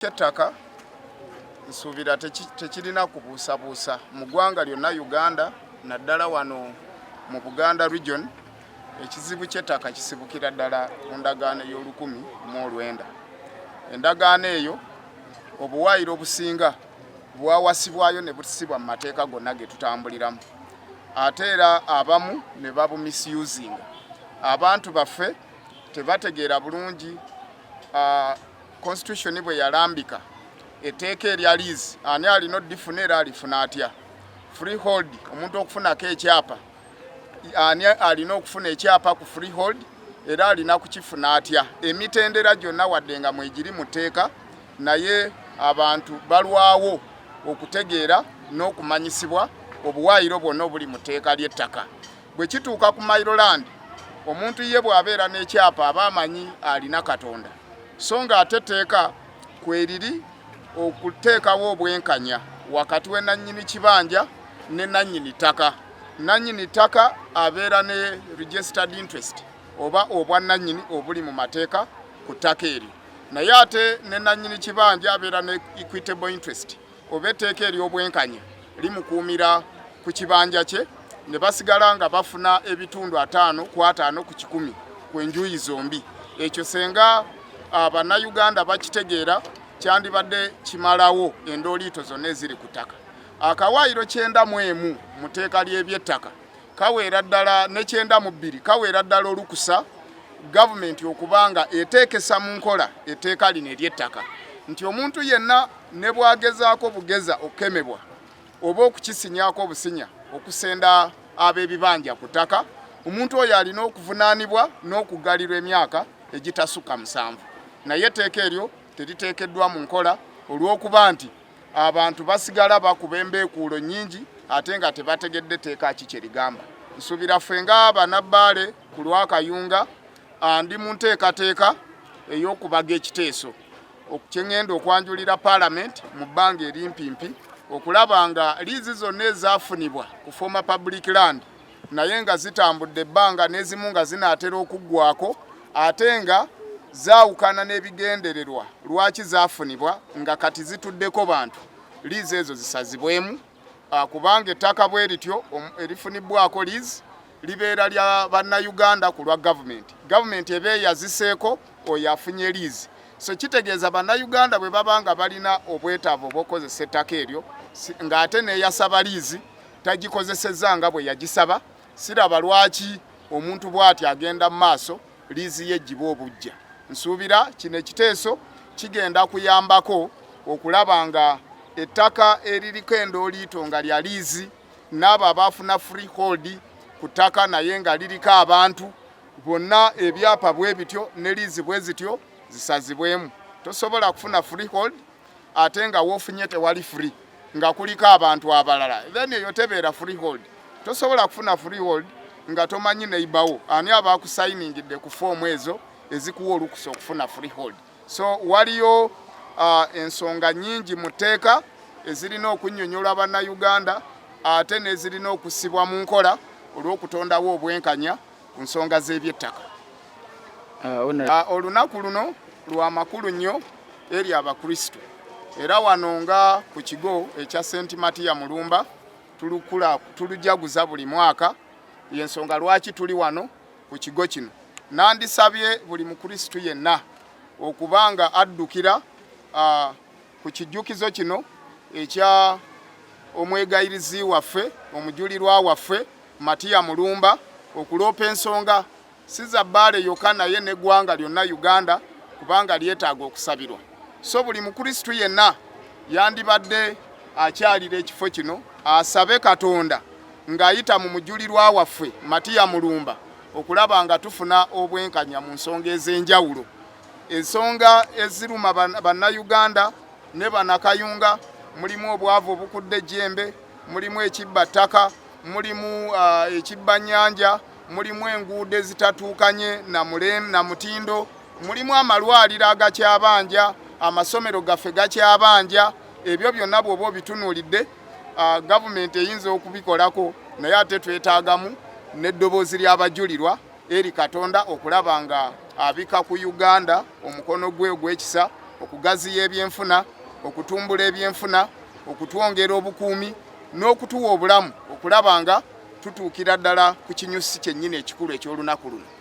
Ky'ettaka nsuubira tekirina kubuusabuusa mu ggwanga lyonna Uganda naddala wano mu Buganda region. Ekizibu ky'ettaka kisibukira ddala ku ndagaano y'Olukumi-9. Endagaano eyo obuwaayiro obusinga bwawasibwayo ne busibwa mu mateeka gonna ge tutambuliramu, ate era abamu ne babumisuzinga. Abantu baffe tebategeera bulungi constitution bwe yalambika etteeka erya lease ani alina oddifuna era alifuna atya. Freehold, omuntu okufunako ekyapa ani alina okufuna ekyapa ku freehold era alina kukifuna atya. Emitendera gyonna wadde nga mwegiri mu tteeka, naye abantu balwawo okutegeera n'okumanyisibwa obuwaayiro bwonna obuli mu tteeka ly'ettaka. Bwe kituuka ku Mailoland, omuntu ye bw'abeera n'ekyapa aba amanyi alina Katonda, so nga ate etteeka kweriri okuteekawo obwenkanya wakati we nannyini kibanja ne nannyini ttaka. Nannyini ttaka abeera ne registered interest oba obwannannyini obuli mu mateeka ku ttaka eryo, naye ate ne nannyini kibanja abeera ne equitable interest oba etteeka ery'obwenkanya limukuumira ku kibanja kye, ne basigala nga bafuna ebitundu 5 ku 5 ku 100 ku enjuuyi zombi. Ekyo senga Bannayuganda bakitegeera kyandibadde kimalawo endooliito zonna eziri ku ttaka. Akawaayiro 91 mu tteeka ly'ebyettaka kaweera ddala ne 92 kaweera ddala olukusa gavumenti okubanga eteekesa mu nkola etteeka lino ery'ettaka, nti omuntu yenna ne bwagezaako bugeza okukemebwa oba okukisinyaako obusinya okusenda ab'ebibanja ku ttaka, omuntu oyo alina okuvunaanibwa n'okuggalirwa emyaka egitasukka 7. Naye etteeka eryo teriteekeddwa mu nkola olw'okuba nti abantu basigala bakuba embeekuulo nnyingi ate nga tebategedde etteeka ki kye ligamba. Nsuubira ffe nga Bannabbaale ku Lwakayunga ndi mu nteekateeka ey'okubaga ekiteeso kyeŋŋenda okwanjulira Parliament mu bbanga erimpimpi okulaba nga liizi zonna ezaafunibwa ku former public land naye nga zitambudde ebbanga n'ezimu nga zinaatera okuggwako ate nga zaawukana n'ebigendererwa lwaki zaafunibwa nga kati zituddeko bantu, liizi ezo zisazibwemu kubanga ettaka bwe lityo erifunibwako liizi libeera lya Bannayuganda ku lwa gavumenti. Gavumenti eba eyaziseeko oyo afunye liizi. So kitegeeza Bannayuganda bwe baba nga balina obwetaavu obw'okozesa ettaka eryo ng'ate n'eyasaba liizi tagikozesezza nga bwe yagisaba, siraba lwaki omuntu bw'ati agenda mu maaso liizi ye eggiba obujja. Nsuubira kino ekiteeso kigenda kuyambako okulaba nga ettaka eririko endooliito nga lya liizi n'abo abaafuna freehold ku ttaka naye nga liriko abantu bonna ebyapa bwe bityo ne liizi bwe zityo zisazibwemu. Tosobola kufuna freehold ate nga woofunye tewali free nga kuliko abantu abalala, then eyo tebeera freehold. Tosobola kufuna freehold nga tomanyi neighbour ani aba akusayiningidde ku foomu ezo ezikuwa olukusa okufuna freehold. So waliyo ensonga nnyingi mu tteeka ezirina okunnyonnyola Bannayuganda ate n'ezirina okusibwa mu nkola olw'okutondawo obwenkanya ku nsonga z'ebyettaka. Olunaku luno lwa makulu nnyo eri Abakristo, era wano nga ku kigo ekya St. Matiya Mulumba tulujaguza buli mwaka. Y'ensonga lwaki tuli wano ku kigo kino. Nandisabye buli Mukristo yenna okubanga addukira ku kijjukizo kino ekya omwegayirizi waffe omujulirwa waffe Matiya Mulumba okuloopa ensonga si za Bbaale yokka naye n'eggwanga lyonna Uganda kubanga lyetaaga okusabirwa. So buli Mukristo yenna yandibadde akyalira ekifo kino asabe Katonda ng'ayita mu mujulirwa waffe Matiya Mulumba okulaba nga tufuna obwenkanya mu nsonga ez'enjawulo, ensonga eziruma Bannayuganda ne Bannakayunga. Mulimu obwavu obukudde ejjembe, mulimu ekibba ttaka, mulimu ekibba nnyanja, mulimu enguudo ezitatuukanye na mutindo, mulimu amalwaliro agakyabanja, amasomero gaffe gakyabanja. Ebyo byonna bw'oba obitunuulidde gavumenti eyinza okubikolako, naye ate twetaagamu n'eddoboozi ly'abajulirwa eri Katonda okulaba nga abika ku Uganda omukono gwe ogw'ekisa okugaziya ebyenfuna, okutumbula ebyenfuna, okutwongera obukuumi n'okutuwa obulamu okulaba nga tutuukira ddala ku kinyusi kyennyini ekikulu eky'olunaku luno.